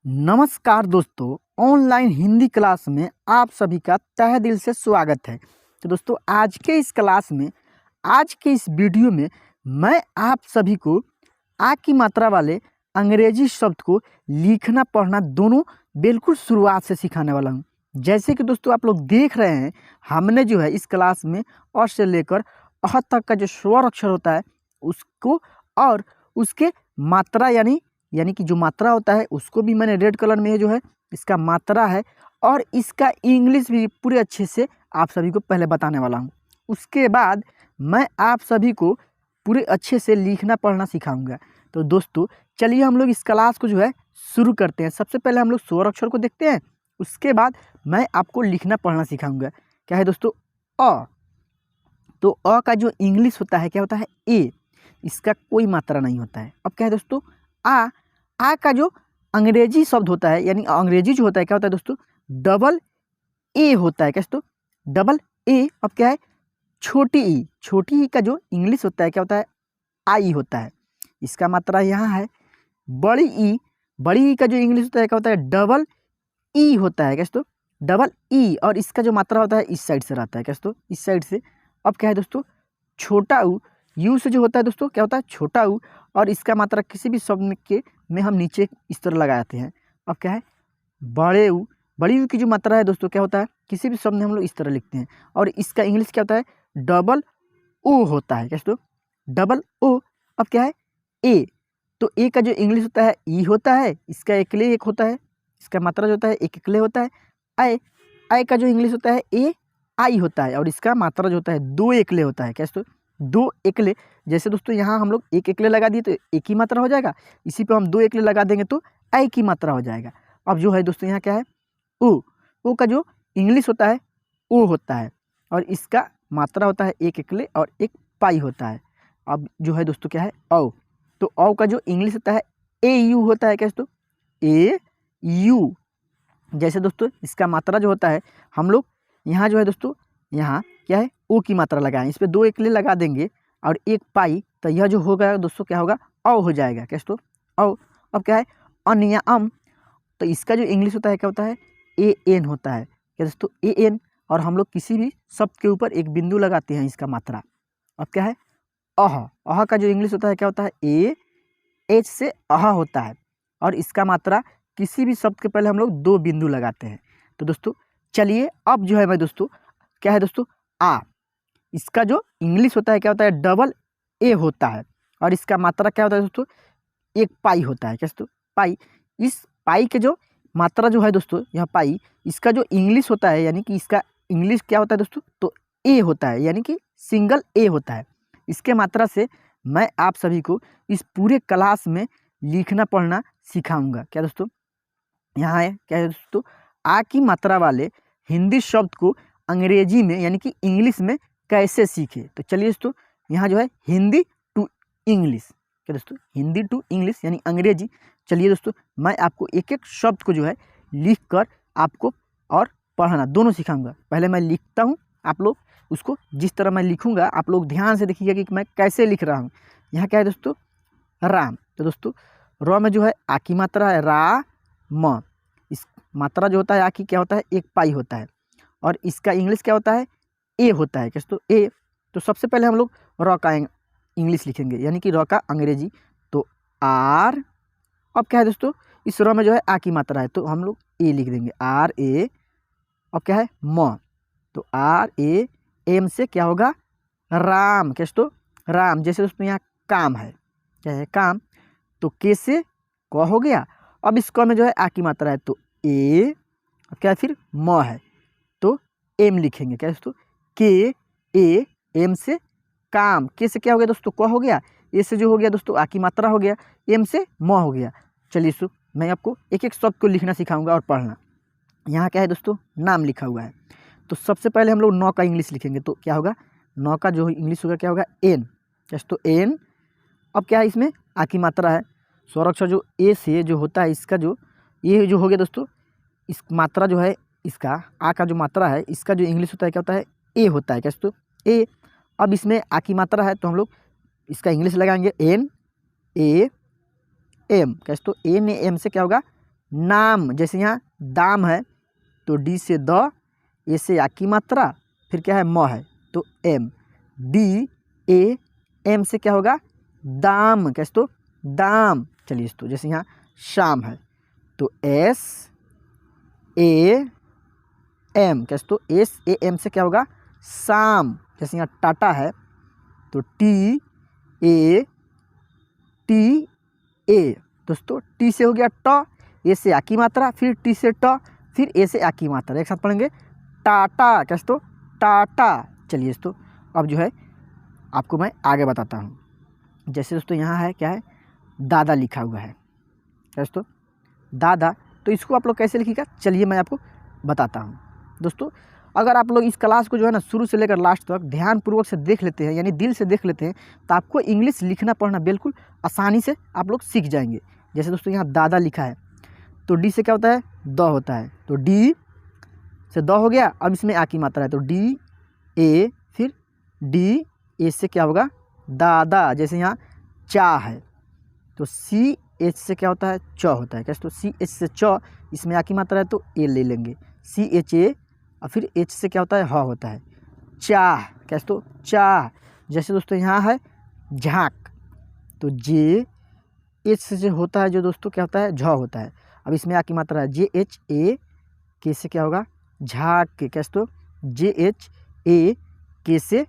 नमस्कार दोस्तों, online Hindi class में आप सभी का तहे दिल से स्वागत है। तो दोस्तों, आज के इस क्लास में, आज के इस वीडियो में मैं आप सभी को आ की मात्रा वाले अंग्रेजी शब्द को लिखना पढ़ना दोनों बिल्कुल शुरुआत से सिखाने वाला हूँ। जैसे कि दोस्तों आप लोग देख रहे हैं, हमने जो है इस क्लास में अ से लेकर अह तक का जो स्वर अक्षर होता है उसको और उसके मात्रा यानी कि जो मात्रा होता है उसको भी मैंने रेड कलर में जो है इसका मात्रा है, और इसका इंग्लिश भी पूरे अच्छे से आप सभी को पहले बताने वाला हूँ। उसके बाद मैं आप सभी को पूरे अच्छे से लिखना पढ़ना सिखाऊंगा। तो दोस्तों चलिए हम लोग इस क्लास को जो है शुरू करते हैं। सबसे पहले हम लोग स्वर अक्षर को देखते हैं, उसके बाद मैं आपको लिखना पढ़ना सिखाऊंगा। क्या है दोस्तों? अ। तो अ का जो इंग्लिश होता है क्या होता है? ए। इसका कोई मात्रा नहीं होता है। अब क्या है दोस्तों? आ का जो अंग्रेजी शब्द होता है यानी अंग्रेजी जो होता है क्या होता है दोस्तों? डबल ए होता है। क्या दोस्तों? Double A. अब क्या है? छोटी ई। छोटी ई का जो इंग्लिश होता है क्या होता है? आई होता है। इसका मात्रा यहाँ है। बड़ी ई। बड़ी ई का जो इंग्लिश होता है क्या होता है? डबल ई होता है। क्या दोस्तों? Double E. और इसका जो मात्रा होता है इस साइड से रहता है। क्या दोस्तों? इस साइड से। अब क्या है दोस्तों? छोटा ऊ। यू से जो होता है दोस्तों क्या होता है? छोटा ऊ। और इसका मात्रा किसी भी शब्द में हम नीचे इस तरह लगाते हैं। अब क्या है? बड़े ऊ। बड़ी ऊ की जो मात्रा है दोस्तों क्या होता है? किसी भी शब्द में हम लोग इस तरह लिखते हैं, और इसका इंग्लिश क्या होता है? डबल ओ होता है। क्या दोस्तों? Double O. अब क्या है? ए। तो ए का जो इंग्लिश होता है ई होता है। इसका एकले एक होता है। इसका मात्रा जो होता है एक एकले होता है। आई। आई का जो इंग्लिश होता है ए आई होता है, और इसका मात्रा जो होता है दो एकले होता है। क्या दोस्तों? दो एकले। जैसे दोस्तों यहाँ हम लोग एक एकले लगा दिए तो एक ही मात्रा हो जाएगा, इसी पे हम दो एकले लगा देंगे तो आई की मात्रा हो जाएगा। अब जो है दोस्तों यहाँ क्या है? ओ। ओ का जो इंग्लिश होता है ओ होता है, और इसका मात्रा होता है एक एकले और एक पाई होता है। अब जो है दोस्तों क्या है? औ। तो औ का जो इंग्लिश होता है ए यू होता है। क्या दोस्तों? ए यू। जैसे दोस्तों इसका मात्रा जो होता है हम लोग यहाँ जो है दोस्तों यहाँ क्या है? ओ की मात्रा लगाएं, इस पर दो एकले लगा देंगे और एक पाई, तो यह जो होगा दोस्तों क्या होगा? औ हो जाएगा। क्या दोस्तों? औ। अब क्या है? अन या अम। तो इसका जो इंग्लिश होता है क्या होता है? ए एन होता है। क्या दोस्तों? A N. और हम लोग किसी भी शब्द के ऊपर एक बिंदु लगाते हैं इसका मात्रा। अब क्या है? अह। अह का जो इंग्लिश होता है क्या होता है? ए एच से अह होता है, और इसका मात्रा किसी भी शब्द के पहले हम लोग दो बिंदु लगाते हैं। तो दोस्तों चलिए अब जो है मैं दोस्तों क्या है दोस्तों? आ। इसका जो इंग्लिश होता है क्या होता है? डबल ए होता है, और इसका मात्रा क्या होता है दोस्तों? एक पाई होता है। क्या दोस्तों? पाई। इस पाई के जो मात्रा जो है दोस्तों यह पाई, इसका जो इंग्लिश होता है यानी कि इसका इंग्लिश क्या होता है दोस्तों? तो ए होता है, यानी कि सिंगल ए होता है। इसके मात्रा से मैं आप सभी को इस पूरे क्लास में लिखना पढ़ना सिखाऊंगा। क्या दोस्तों? यहाँ है क्या है दोस्तों? आ की मात्रा वाले हिंदी शब्द को अंग्रेजी में यानी कि इंग्लिश में कैसे सीखे। तो चलिए दोस्तों यहाँ जो है हिंदी टू इंग्लिश। क्या दोस्तों? हिंदी टू इंग्लिश यानी अंग्रेजी। चलिए दोस्तों मैं आपको एक एक शब्द को जो है लिख कर आपको और पढ़ना दोनों सिखाऊंगा। पहले मैं लिखता हूँ, आप लोग उसको जिस तरह मैं लिखूंगा आप लोग ध्यान से देखिएगा कि मैं कैसे लिख रहा हूँ। यहाँ क्या है दोस्तों? राम। तो दोस्तों र में जो है आ की मात्रा है रा म। इस मात्रा जो होता है आ की क्या होता है? एक पाई होता है, और इसका इंग्लिश क्या होता है? ए होता है। क्या तो ए। तो सबसे पहले हम लोग र का इंग्लिश लिखेंगे यानी कि र का अंग्रेजी। तो आर। अब क्या है दोस्तों? इस र में जो है आ की मात्रा है तो हम लोग ए लिख देंगे, आर ए। अब क्या है? म। तो आर ए एम से क्या होगा? राम। क्या दोस्तों? राम। जैसे दोस्तों यहाँ काम है, क्या है? काम। तो के से क हो गया। अब इस क में जो है आ की मात्रा है तो ए। अब क्या है? फिर म है तो एम लिखेंगे। क्या दोस्तों? के ए एम से काम। के से क्या हो गया दोस्तों? क हो गया। ए से जो हो गया दोस्तों आ की मात्रा हो गया। एम से म हो गया। चलिए दोस्तों मैं आपको एक एक शब्द को लिखना सिखाऊंगा और पढ़ना। यहाँ क्या है दोस्तों? नाम लिखा हुआ है। तो सबसे पहले हम लोग नौ का इंग्लिश लिखेंगे तो क्या होगा? नौ का जो इंग्लिश होगा क्या होगा? एन। दोस्तों एन। अब क्या है? इसमें आ की मात्रा है। स्वर अक्षर जो ए से जो होता है इसका जो ये जो हो गया दोस्तों, इस मात्रा जो है इसका आ का जो मात्रा है इसका जो इंग्लिश होता है क्या होता है? ए होता है। क्या दोस्तों? ए। अब इसमें आ की मात्रा है तो हम लोग इसका इंग्लिश लगाएंगे एन ए एम। क्या दोस्तों? एन ए एम से क्या होगा? नाम, जैसे यहाँ दाम है तो डी से द, ए से आ की मात्रा, फिर क्या है म है तो एम, डी ए एम से क्या होगा दाम, कैसे तो दाम। चलिए तो जैसे यहाँ शाम है तो एस ए एम, कैसे तो एस ए एम से क्या होगा शाम। जैसे यहाँ टाटा है तो टी ए दोस्तों टी से हो गया ट, ए से आ की मात्रा, फिर टी से ट, फिर ए से आ की मात्रा, एक साथ पढ़ेंगे टाटा, कैसे तो टाटा। चलिए दोस्तों अब जो है आपको मैं आगे बताता हूँ। जैसे दोस्तों यहाँ है क्या है दादा लिखा हुआ है, कैसे तो दादा, तो इसको आप लोग कैसे लिखिएगा चलिए मैं आपको बताता हूँ। दोस्तों अगर आप लोग इस क्लास को जो है ना शुरू से लेकर लास्ट तक ध्यानपूर्वक से देख लेते हैं, यानी दिल से देख लेते हैं, तो आपको इंग्लिश लिखना पढ़ना बिल्कुल आसानी से आप लोग सीख जाएंगे। जैसे दोस्तों यहाँ दादा लिखा है तो डी से क्या होता है द होता है, तो डी से द हो गया। अब इसमें आ की मात्रा है तो डी ए, फिर डी ए से क्या होगा दादा। जैसे यहाँ चा है तो सी एच से क्या होता है च होता है, कैसे तो सी एच से च, इसमें आ की मात्रा है तो ए ले लेंगे, सी एच ए, और फिर एच से क्या होता है ह होता है चाह, कैसे तो चाह। जैसे दोस्तों यहाँ है झाँक तो जे एच से जो होता है जो दोस्तों क्या होता है झ होता है। अब इसमें आ की मात्रा है जे एच ए के से क्या होगा झाक के, कैसे तो जे एच ए के से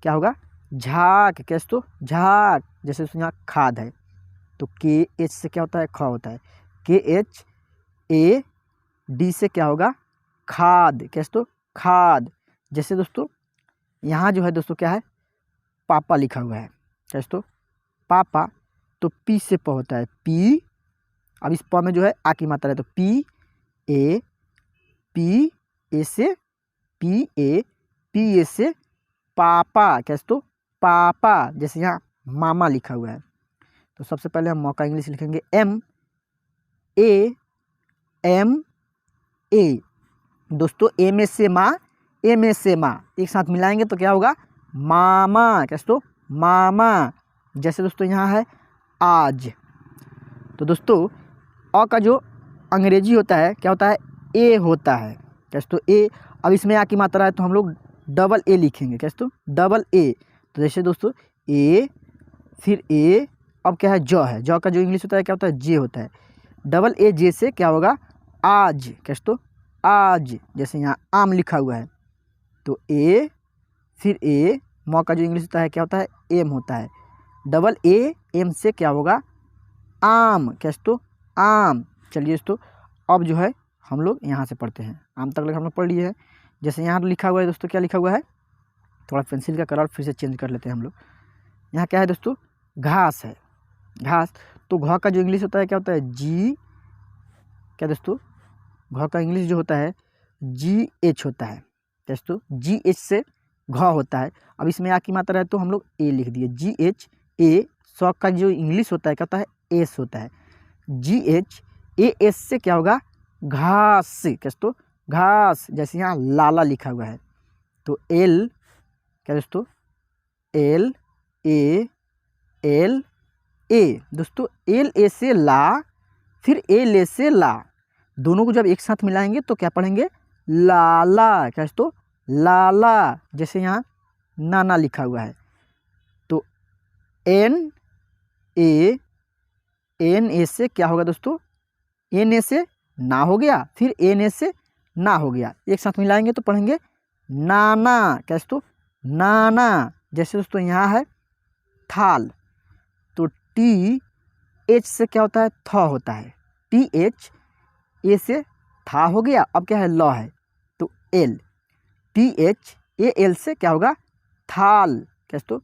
क्या होगा झाक, कैसे तो झाक। जैसे दोस्तों यहाँ खाद है तो के एच से क्या होता है ख होता है, के एच ए डी से क्या होगा खाद, कैसे तो खाद। जैसे दोस्तों यहाँ जो है दोस्तों क्या है पापा लिखा हुआ है, कैसे तो पापा, तो पी से प होता है पी। अब इस प में जो है आ की मात्रा है तो पी ए से पी ए से पापा, कैसे तो पापा। जैसे यहाँ मामा लिखा हुआ है तो सबसे पहले हम मौका इंग्लिश लिखेंगे एम ए दोस्तों एम ए से माँ, एम ए से माँ, एक साथ मिलाएंगे तो क्या होगा मामा, कैसे तो मामा। जैसे दोस्तों यहाँ है आज, तो दोस्तों अ का जो अंग्रेजी होता है क्या होता है ए होता है, कैसे तो ए। अब इसमें आ की मात्रा है तो हम लोग डबल ए लिखेंगे, कैसे तो डबल ए। तो जैसे दोस्तों ए, फिर ए, अब क्या है ज का जो इंग्लिश होता है क्या होता है जे होता है, डबल ए जे से क्या होगा आज, कैसे तो आज। जैसे यहाँ आम लिखा हुआ है तो ए, फिर ए, म का जो इंग्लिश होता है क्या होता है एम होता है, डबल ए एम से क्या होगा आम, कैसे तो आम। चलिए दोस्तों अब जो है हम लोग यहाँ से पढ़ते हैं, आम तक लग हम लोग पढ़ लिए हैं। जैसे यहाँ लिखा हुआ है दोस्तों क्या लिखा हुआ है, थोड़ा पेंसिल का कलर फिर से चेंज कर लेते हैं हम लोग। यहाँ क्या है दोस्तों घास है, घास, तो घ का जो इंग्लिश होता है क्या होता है जी, क्या दोस्तों घ का इंग्लिश जो होता है जी एच होता है, दोस्तों जी एच से घ होता है। अब इसमें आ की मात्रा है तो हम लोग ए लिख दिए, जी एच ए। स का जो इंग्लिश होता है क्या होता है एस होता है, जी एच ए एस से क्या होगा घास, कैसे तो घास। जैसे यहाँ लाला लिखा हुआ है तो एल, क्या दोस्तों एल ए दोस्तों, एल ए से ला, फिर ए ले से ला, दोनों को जब एक साथ मिलाएंगे तो क्या पढ़ेंगे लाला, कैसे तो लाला। जैसे यहाँ नाना लिखा हुआ है तो एन ए से क्या होगा दोस्तों एन ए से ना हो गया, फिर एन ए से ना हो गया, एक साथ मिलाएंगे तो पढ़ेंगे नाना, कैसे तो नाना। जैसे दोस्तों यहाँ है थाल तो टी एच से क्या होता है थ होता है, टी एच ए से था हो गया, अब क्या है ल है तो L, T H A L से क्या होगा थाल, कैसे तो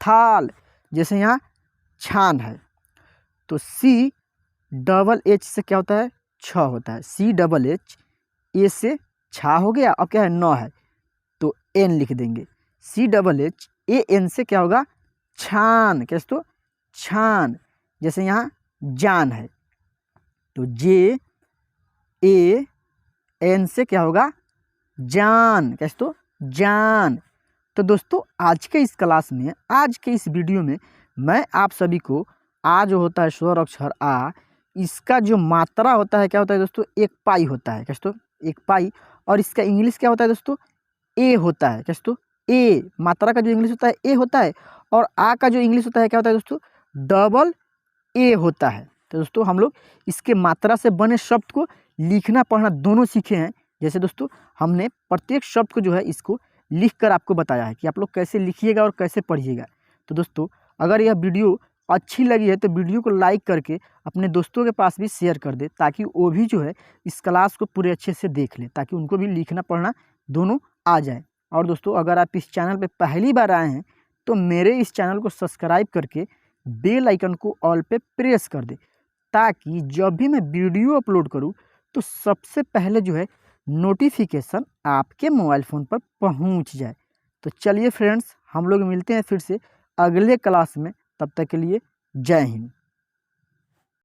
थाल। जैसे यहाँ छान है तो सी डबल एच से क्या होता है छ होता है, सी डबल एच ए से छा हो गया, अब क्या है न है तो एन लिख देंगे, C double H A N से क्या होगा छान, कैसे तो छान। जैसे यहाँ जान है तो जे ए एन से क्या होगा जान, कैसे तो जान। तो दोस्तों आज के इस क्लास में, आज के इस वीडियो में मैं आप सभी को आ जो होता है स्वर अक्षर आ, इसका जो मात्रा होता है क्या होता है दोस्तों, एक पाई होता है दोस्तों, एक पाई। और इसका इंग्लिश क्या होता है दोस्तों, ए होता है दोस्तों। ए मात्रा का जो इंग्लिश होता है ए होता है, और आ का जो इंग्लिश होता है क्या होता है दोस्तों, डबल ए होता है। तो दोस्तों हम लोग इसके मात्रा से बने शब्द को लिखना पढ़ना दोनों सीखे हैं। जैसे दोस्तों हमने प्रत्येक शब्द को जो है इसको लिख कर आपको बताया है कि आप लोग कैसे लिखिएगा और कैसे पढ़िएगा। तो दोस्तों अगर यह वीडियो अच्छी लगी है तो वीडियो को लाइक करके अपने दोस्तों के पास भी शेयर कर दे, ताकि वो भी जो है इस क्लास को पूरे अच्छे से देख ले, ताकि उनको भी लिखना पढ़ना दोनों आ जाए। और दोस्तों अगर आप इस चैनल पे पहली बार आए हैं तो मेरे इस चैनल को सब्सक्राइब करके बेल आइकन को ऑल पे प्रेस कर दे, ताकि जब भी मैं वीडियो अपलोड करूं तो सबसे पहले जो है नोटिफिकेशन आपके मोबाइल फ़ोन पर पहुंच जाए। तो चलिए फ्रेंड्स, हम लोग मिलते हैं फिर से अगले क्लास में। तब तक के लिए जय हिंद।